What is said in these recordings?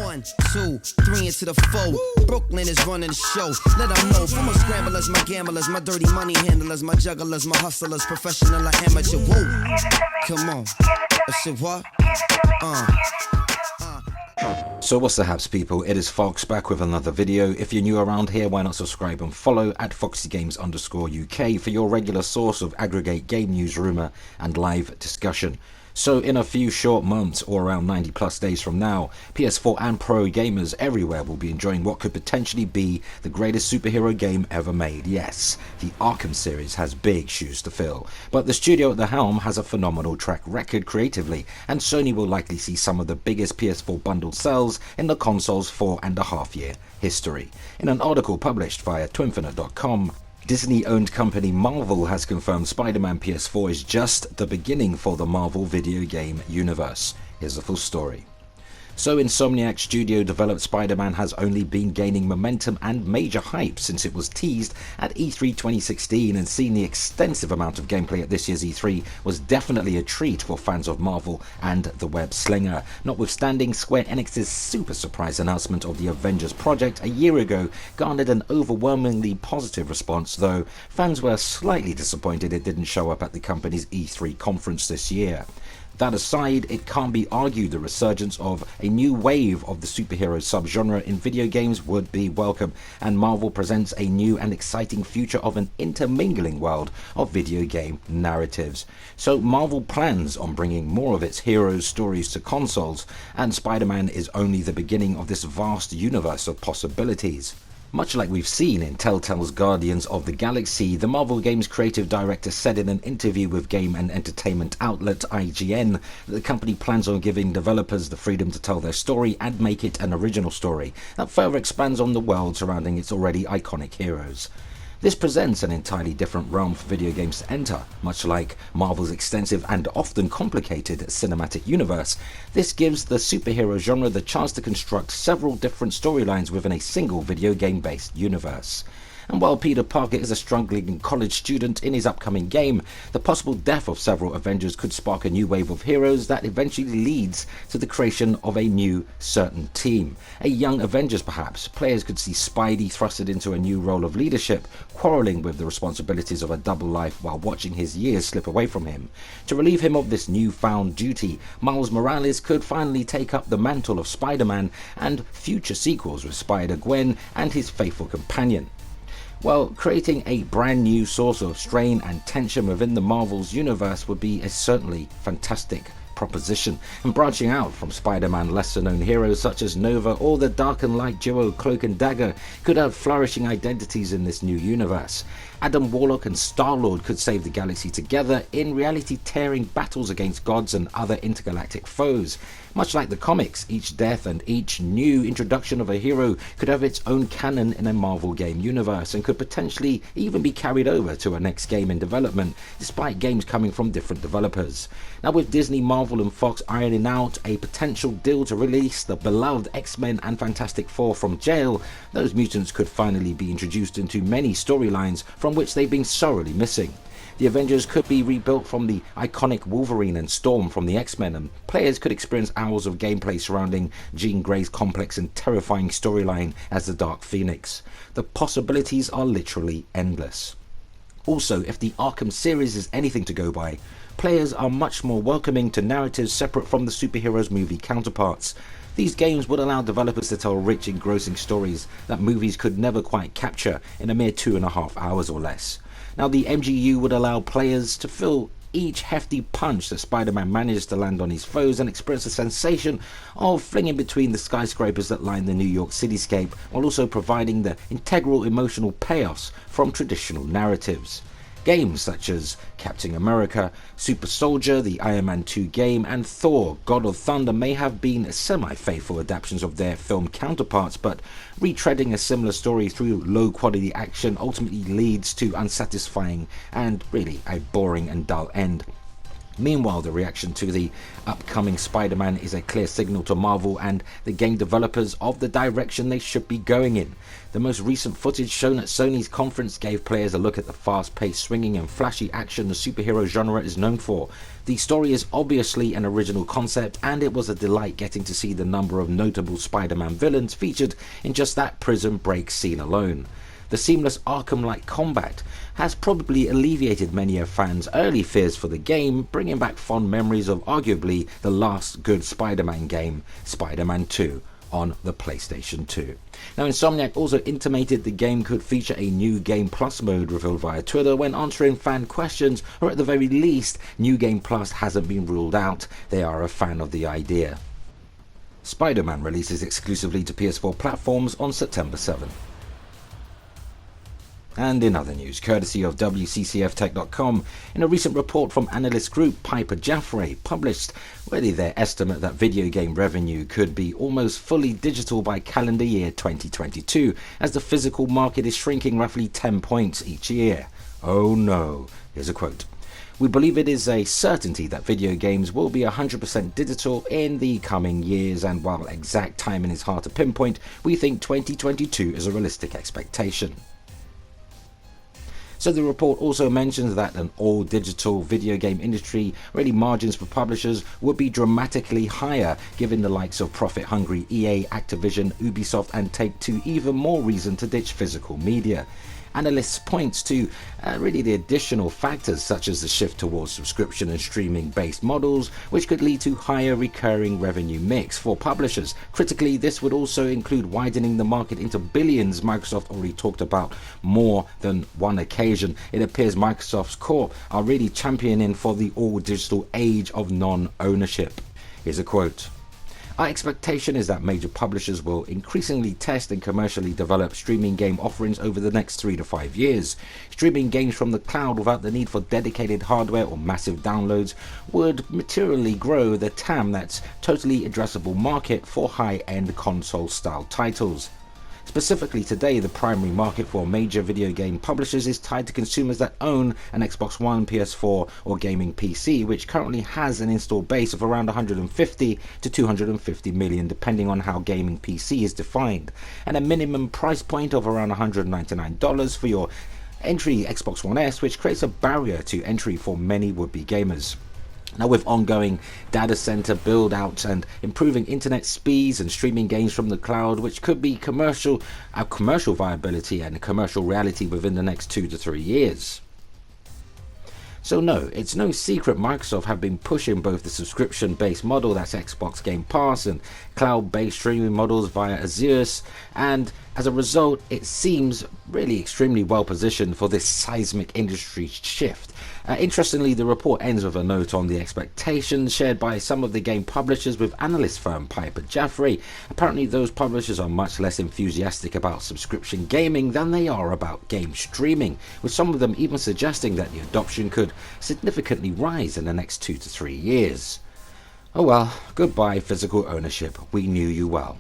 1, 2, 3 into the 4. Brooklyn is running the show. Let them know from my scramblers, my gamblers, my dirty money handlers, my jugglers, my hustlers, professional or amateur. Whoa, come on. I said what? So what's the haps, people? It is Fox back with another video. If you're new around here, why not subscribe and follow at FoxyGames_UK for your regular source of aggregate game news, rumour and live discussion. So in a few short months, or around 90 plus days from now, PS4 and Pro gamers everywhere will be enjoying what could potentially be the greatest superhero game ever made. Yes, the Arkham series has big shoes to fill, but the studio at the helm has a phenomenal track record creatively, and Sony will likely see some of the biggest PS4 bundle sales in the console's 4.5-year history. In an article published via twinfinite.com, Disney-owned company Marvel has confirmed Spider-Man PS4 is just the beginning for the Marvel video game universe. Here's the full story. So Insomniac Studio developed Spider-Man has only been gaining momentum and major hype since it was teased at E3 2016, and seeing the extensive amount of gameplay at this year's E3 was definitely a treat for fans of Marvel and the web slinger. Notwithstanding, Square Enix's super surprise announcement of the Avengers project a year ago garnered an overwhelmingly positive response, though fans were slightly disappointed it didn't show up at the company's E3 conference this year. That aside, it can't be argued the resurgence of a new wave of the superhero subgenre in video games would be welcome, and Marvel presents a new and exciting future of an intermingling world of video game narratives. So Marvel plans on bringing more of its heroes' stories to consoles, and Spider-Man is only the beginning of this vast universe of possibilities. Much like we've seen in Telltale's Guardians of the Galaxy, the Marvel Games creative director said in an interview with game and entertainment outlet IGN that the company plans on giving developers the freedom to tell their story and make it an original story that further expands on the world surrounding its already iconic heroes. This presents an entirely different realm for video games to enter. Much like Marvel's extensive and often complicated cinematic universe, this gives the superhero genre the chance to construct several different storylines within a single video game-based universe. And while Peter Parker is a struggling college student in his upcoming game, the possible death of several Avengers could spark a new wave of heroes that eventually leads to the creation of a new certain team. A young Avengers perhaps. Players could see Spidey thrusted into a new role of leadership, quarrelling with the responsibilities of a double life while watching his years slip away from him. To relieve him of this newfound duty, Miles Morales could finally take up the mantle of Spider-Man, and future sequels with Spider-Gwen and his faithful companion. Well, creating a brand new source of strain and tension within the Marvel's universe would be a certainly fantastic proposition, and branching out from Spider-Man, lesser known heroes such as Nova or the dark and light duo Cloak and Dagger could have flourishing identities in this new universe. Adam Warlock and Star-Lord could save the galaxy together, in reality tearing battles against gods and other intergalactic foes. Much like the comics, each death and each new introduction of a hero could have its own canon in a Marvel game universe, and could potentially even be carried over to a next game in development, despite games coming from different developers. Now, with Disney, Marvel and Fox ironing out a potential deal to release the beloved X-Men and Fantastic Four from jail, those mutants could finally be introduced into many storylines from which they've been sorely missing. The Avengers could be rebuilt from the iconic Wolverine and Storm from the X-Men, and players could experience hours of gameplay surrounding Jean Grey's complex and terrifying storyline as the Dark Phoenix. The possibilities are literally endless. Also, if the Arkham series is anything to go by, players are much more welcoming to narratives separate from the superheroes' movie counterparts. These games would allow developers to tell rich, engrossing stories that movies could never quite capture in a mere 2.5 hours or less. Now, the MGU would allow players to feel each hefty punch that Spider-Man manages to land on his foes and experience the sensation of flinging between the skyscrapers that line the New York cityscape, while also providing the integral emotional payoffs from traditional narratives. Games such as Captain America, Super Soldier, the Iron Man 2 game, and Thor, God of Thunder may have been semi-faithful adaptations of their film counterparts, but retreading a similar story through low-quality action ultimately leads to unsatisfying and really a boring and dull end. Meanwhile, the reaction to the upcoming Spider-Man is a clear signal to Marvel and the game developers of the direction they should be going in. The most recent footage shown at Sony's conference gave players a look at the fast-paced, swinging and flashy action the superhero genre is known for. The story is obviously an original concept, and it was a delight getting to see the number of notable Spider-Man villains featured in just that prison break scene alone. The seamless Arkham-like combat has probably alleviated many of fans' early fears for the game, bringing back fond memories of arguably the last good Spider-Man game, Spider-Man 2, on the PlayStation 2. Now, Insomniac also intimated the game could feature a new Game Plus mode revealed via Twitter when answering fan questions, or at the very least, New Game Plus hasn't been ruled out. They are a fan of the idea. Spider-Man releases exclusively to PS4 platforms on September 7. And in other news, courtesy of WCCFtech.com, in a recent report from analyst group Piper Jaffray published really their estimate that video game revenue could be almost fully digital by calendar year 2022, as the physical market is shrinking roughly 10 points each year. Oh no, here's a quote. We believe it is a certainty that video games will be 100% digital in the coming years, and while exact timing is hard to pinpoint, we think 2022 is a realistic expectation. So the report also mentions that an all-digital video game industry, really margins for publishers would be dramatically higher, giving the likes of profit-hungry EA, Activision, Ubisoft and Take-Two even more reason to ditch physical media. Analysts point to really the additional factors such as the shift towards subscription and streaming based models, which could lead to higher recurring revenue mix for publishers. Critically, this would also include widening the market into billions. Microsoft already talked about more than one occasion. It appears Microsoft's CORP are really championing for the all digital age of non-ownership. Here's a quote. Our expectation is that major publishers will increasingly test and commercially develop streaming game offerings over the next 3 to 5 years. Streaming games from the cloud without the need for dedicated hardware or massive downloads would materially grow the TAM, that's totally addressable market, for high-end console-style titles. Specifically today, the primary market for major video game publishers is tied to consumers that own an Xbox One, PS4 or gaming PC, which currently has an installed base of around 150 to 250 million depending on how gaming PC is defined, and a minimum price point of around $199 for your entry Xbox One S, which creates a barrier to entry for many would-be gamers. Now, with ongoing data center build outs and improving internet speeds and streaming games from the cloud, which could be commercial viability and commercial reality within the next 2 to 3 years. So no, it's no secret Microsoft have been pushing both the subscription-based model, that's Xbox Game Pass, and cloud-based streaming models via Azure, and as a result, it seems really extremely well positioned for this seismic industry shift. Interestingly, the report ends with a note on the expectations shared by some of the game publishers with analyst firm Piper Jaffray. Apparently, those publishers are much less enthusiastic about subscription gaming than they are about game streaming, with some of them even suggesting that the adoption could significantly rise in the next 2 to 3 years. Oh well, goodbye physical ownership, we knew you well.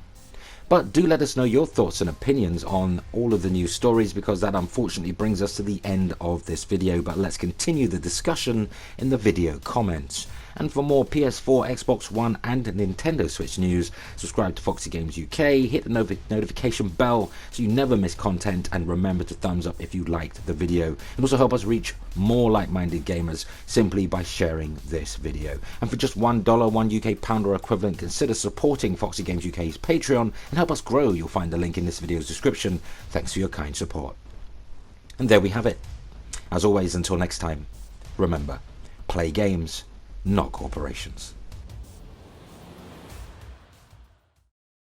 But do let us know your thoughts and opinions on all of the news stories, because that unfortunately brings us to the end of this video. But let's continue the discussion in the video comments. And for more PS4, Xbox One and Nintendo Switch news, subscribe to Foxy Games UK, hit the notification bell so you never miss content, and remember to thumbs up if you liked the video. And also help us reach more like-minded gamers simply by sharing this video. And for just $1, £1 UK pound or equivalent, consider supporting Foxy Games UK's Patreon and help us grow. You'll find the link in this video's description. Thanks for your kind support. And there we have it. As always, until next time, remember, play games, not corporations.